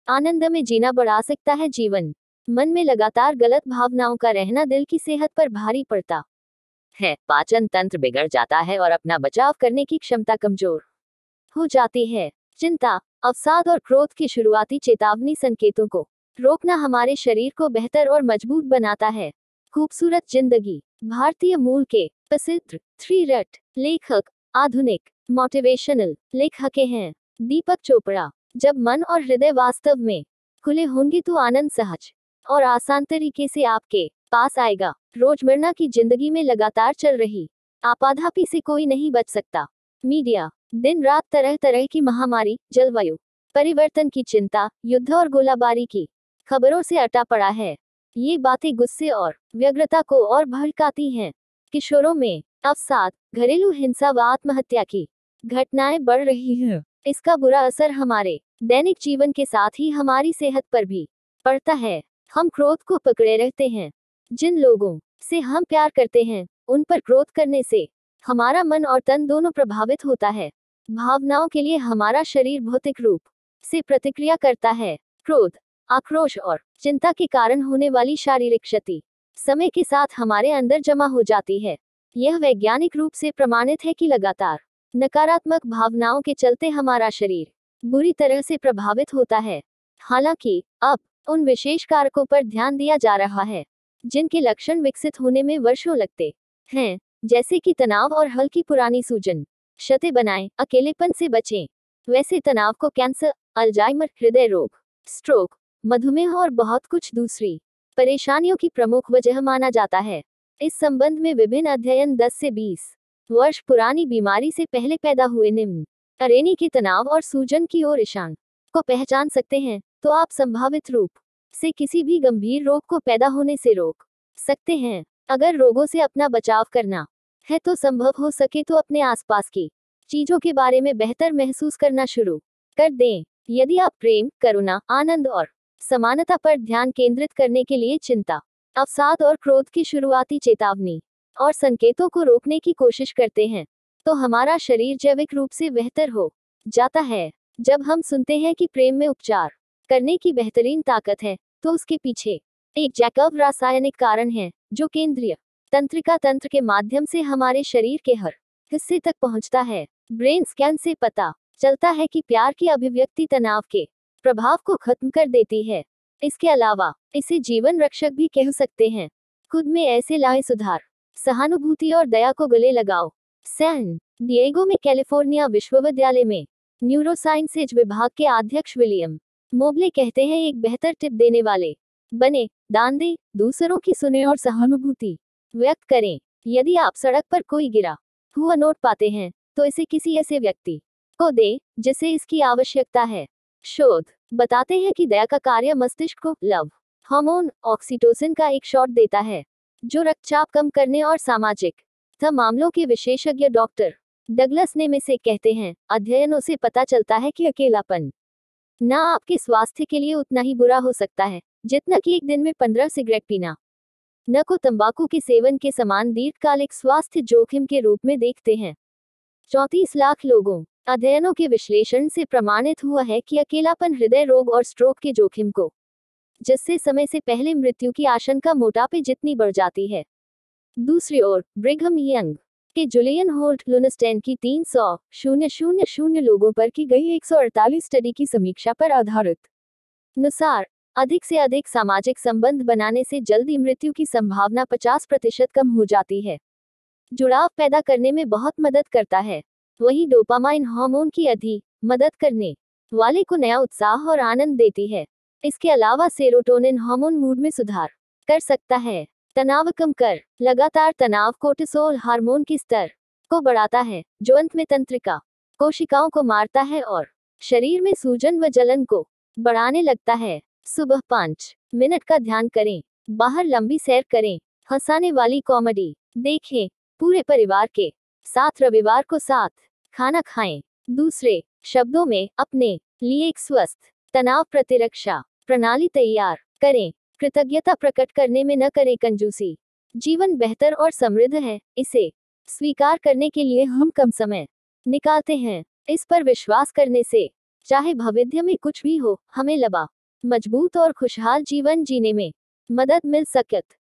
आनंद में जीना बढ़ा सकता है जीवन। मन में लगातार गलत भावनाओं का रहना दिल की सेहत पर भारी पड़ता है। पाचन तंत्र बिगड़ जाता है और अपना बचाव करने की क्षमता कमजोर हो जाती है। चिंता, अवसाद और क्रोध की शुरुआती चेतावनी संकेतों को रोकना हमारे शरीर को बेहतर और मजबूत बनाता है। खूबसूरत जिंदगी। भारतीय मूल के प्रसिद्ध 3 रट लेखक, आधुनिक मोटिवेशनल लेखक हैं दीपक चोपड़ा। जब मन और हृदय वास्तव में खुले होंगे तो आनंद सहज और आसान तरीके से आपके पास आएगा। रोजमर्रा की जिंदगी में लगातार चल रही आपाधापी से कोई नहीं बच सकता। मीडिया दिन रात तरह तरह की महामारी, जलवायु परिवर्तन की चिंता, युद्ध और गोलाबारी की खबरों से अटा पड़ा है। ये बातें गुस्से और व्यग्रता को और भड़काती हैं। किशोरों में अवसाद, घरेलू हिंसा व आत्महत्या की घटनाएं बढ़ रही हैं। इसका बुरा असर हमारे दैनिक जीवन के साथ ही हमारी सेहत पर भी पड़ता है। हम क्रोध को पकड़े रहते हैं। जिन लोगों से हम प्यार करते हैं उन पर क्रोध करने से हमारा मन और तन दोनों प्रभावित होता है। भावनाओं के लिए हमारा शरीर भौतिक रूप से प्रतिक्रिया करता है। क्रोध, आक्रोश और चिंता के कारण होने वाली शारीरिक क्षति समय के साथ हमारे अंदर जमा हो जाती है। यह वैज्ञानिक रूप से प्रमाणित है कि लगातार नकारात्मक भावनाओं के चलते हमारा शरीर बुरी तरह से प्रभावित होता है। हालांकि अब उन विशेष कारकों पर ध्यान दिया जा रहा है जिनके लक्षण विकसित होने में वर्षों लगते हैं, जैसे कि तनाव और हल्की पुरानी सूजन क्षति बनाएं, अकेलेपन से बचें। वैसे तनाव को कैंसर, अल्जाइमर, हृदय रोग, स्ट्रोक, मधुमेह और बहुत कुछ दूसरी परेशानियों की प्रमुख वजह माना जाता है। इस संबंध में विभिन्न अध्ययन 10 से 20 वर्ष पुरानी बीमारी से पहले पैदा हुए निम्न श्रेणी के तनाव और सूजन की ओर इशारा को पहचान सकते हैं, तो आप संभावित रूप से किसी भी गंभीर रोग को पैदा होने से रोक सकते हैं। अगर रोगों से अपना बचाव करना है तो संभव हो सके तो अपने आसपास की चीजों के बारे में बेहतर महसूस करना शुरू कर दें। यदि आप प्रेम, करुणा, आनंद और समानता पर ध्यान केंद्रित करने के लिए चिंता, अवसाद और क्रोध की शुरुआती चेतावनी और संकेतों को रोकने की कोशिश करते हैं, तो हमारा शरीर जैविक रूप से बेहतर हो जाता है। जब हम सुनते हैं कि प्रेम में उपचार करने की बेहतरीन ताकत है, तो उसके पीछे एक जैकब रासायनिक कारण है जो केंद्रीय तंत्रिका तंत्र के माध्यम से हमारे शरीर के हर हिस्से तक पहुंचता है। ब्रेन स्कैन से पता चलता है कि प्यार की अभिव्यक्ति तनाव के प्रभाव को खत्म कर देती है। इसके अलावा इसे जीवन रक्षक भी कह सकते हैं। खुद में ऐसे लाए सुधार, सहानुभूति और दया को गले लगाओ। सैन डिएगो में कैलिफोर्निया विश्वविद्यालय में न्यूरोसाइंसेज विभाग के अध्यक्ष विलियम मोबले कहते हैं, एक बेहतर टिप देने वाले बने, दान दें, दूसरों की सुने और सहानुभूति व्यक्त करें। यदि आप सड़क पर कोई गिरा हुआ नोट पाते हैं तो इसे किसी ऐसे व्यक्ति को दें जिसे इसकी आवश्यकता है। शोध बताते हैं कि दया का कार्य मस्तिष्क को लव हार्मोन ऑक्सीटोसिन का एक शॉट देता है, जो रक्तचाप कम करने और सामाजिक मामलों के विशेषज्ञ डॉक्टर डगलस नेमे से कहते हैं, अध्ययनों से पता चलता है कि अकेलापन ना आपके स्वास्थ्य के लिए उतना ही बुरा हो सकता है जितना कि एक दिन में 15 सिगरेट पीना। न को तंबाकू के सेवन के समान दीर्घकालिक स्वास्थ्य जोखिम के रूप में देखते हैं। 34 लाख लोगों अध्ययनों के विश्लेषण से प्रमाणित हुआ है कि अकेलापन हृदय रोग और स्ट्रोक के जोखिम को, जिससे समय से पहले मृत्यु की आशंका मोटापे जितनी बढ़ जाती है। दूसरी ओर ब्रिघम यंग के जुलियन होल्ट लुनस्टेन की 300,000 लोगों पर की गई 148 स्टडी की समीक्षा पर आधारित अनुसार अधिक से अधिक सामाजिक संबंध बनाने से जल्दी मृत्यु की संभावना 50% कम हो जाती है। जुड़ाव पैदा करने में बहुत मदद करता है। वहीं डोपामाइन हार्मोन की अधिक मदद करने वाले को नया उत्साह और आनंद देती है। इसके अलावा सेरोटोनिन हार्मोन मूड में सुधार कर सकता है। तनाव कम कर, लगातार तनाव कोर्टिसोल हार्मोन के स्तर को बढ़ाता है, जो अंत में तंत्रिका कोशिकाओं को मारता है और शरीर में सूजन व जलन को बढ़ाने लगता है। सुबह 5 मिनट का ध्यान करें, बाहर लंबी सैर करें, हंसाने वाली कॉमेडी देखें, पूरे परिवार के साथ रविवार को साथ खाना खाएं। दूसरे शब्दों में, अपने लिए एक स्वस्थ तनाव प्रतिरक्षा प्रणाली तैयार करें। कृतज्ञता प्रकट करने में न करें कंजूसी। जीवन बेहतर और समृद्ध है, इसे स्वीकार करने के लिए हम कम समय निकालते हैं। इस पर विश्वास करने से चाहे भविष्य में कुछ भी हो, हमें लंबा, मजबूत और खुशहाल जीवन जीने में मदद मिल सकत।